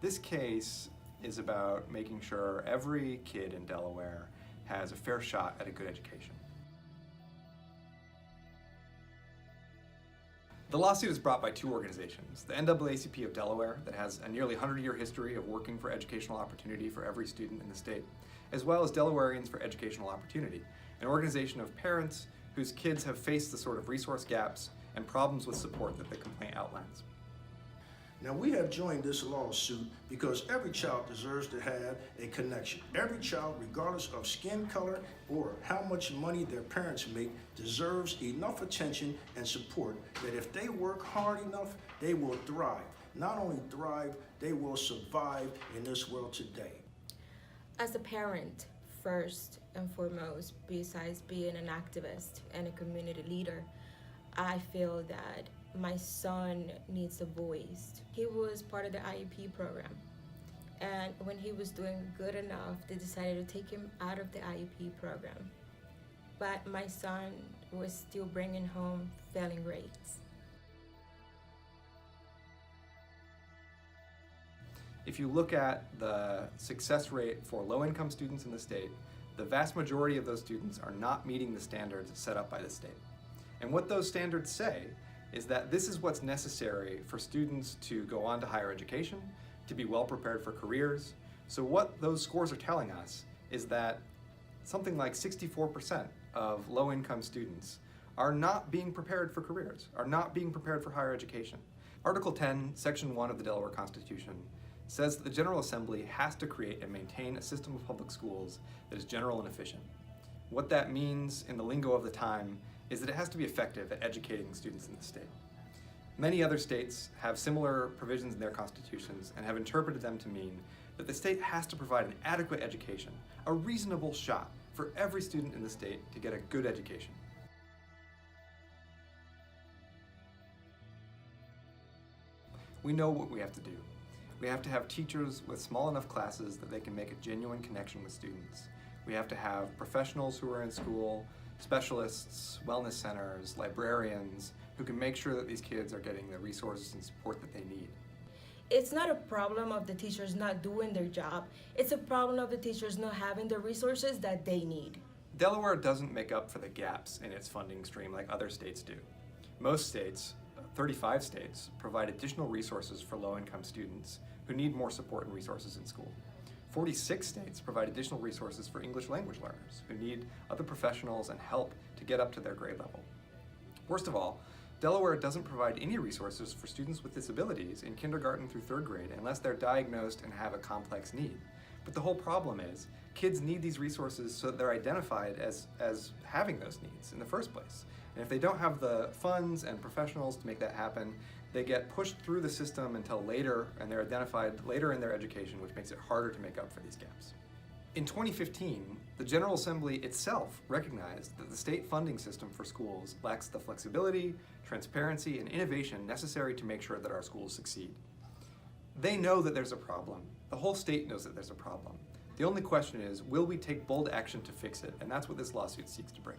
This case is about making sure every kid in Delaware has a fair shot at a good education. The lawsuit is brought by two organizations, the NAACP of Delaware, that has a nearly 100-year history of working for educational opportunity for every student in the state, as well as Delawareans for Educational Opportunity, an organization of parents whose kids have faced the sort of resource gaps and problems with support that the complaint outlines. Now, we have joined this lawsuit because every child deserves to have a connection. Every child, regardless of skin color or how much money their parents make, deserves enough attention and support that if they work hard enough, they will thrive. Not only thrive, they will survive in this world today. As a parent, first and foremost, besides being an activist and a community leader, I feel that my son needs a voice. He was part of the IEP program, and when he was doing good enough, they decided to take him out of the IEP program. But my son was still bringing home failing grades. If you look at the success rate for low-income students in the state, the vast majority of those students are not meeting the standards set up by the state. And what those standards say is that this is what's necessary for students to go on to higher education, to be well prepared for careers. So what those scores are telling us is that something like 64% of low-income students are not being prepared for careers, are not being prepared for higher education. Article 10, Section 1 of the Delaware Constitution says that the General Assembly has to create and maintain a system of public schools that is general and efficient. What that means in the lingo of the time is that it has to be effective at educating students in the state. Many other states have similar provisions in their constitutions and have interpreted them to mean that the state has to provide an adequate education, a reasonable shot for every student in the state to get a good education. We know what we have to do. We have to have teachers with small enough classes that they can make a genuine connection with students. We have to have professionals who are in school, specialists, wellness centers, librarians, who can make sure that these kids are getting the resources and support that they need. It's not a problem of the teachers not doing their job. It's a problem of the teachers not having the resources that they need. Delaware doesn't make up for the gaps in its funding stream like other states do. Most states, 35 states, provide additional resources for low-income students who need more support and resources in school. 46 states provide additional resources for English language learners who need other professionals and help to get up to their grade level. Worst of all, Delaware doesn't provide any resources for students with disabilities in kindergarten through third grade unless they're diagnosed and have a complex need. But the whole problem is, kids need these resources so that they're identified as having those needs in the first place. And if they don't have the funds and professionals to make that happen, they get pushed through the system until later, and they're identified later in their education, which makes it harder to make up for these gaps. In 2015, the General Assembly itself recognized that the state funding system for schools lacks the flexibility, transparency, and innovation necessary to make sure that our schools succeed. They know that there's a problem. The whole state knows that there's a problem. The only question is, will we take bold action to fix it? And that's what this lawsuit seeks to bring.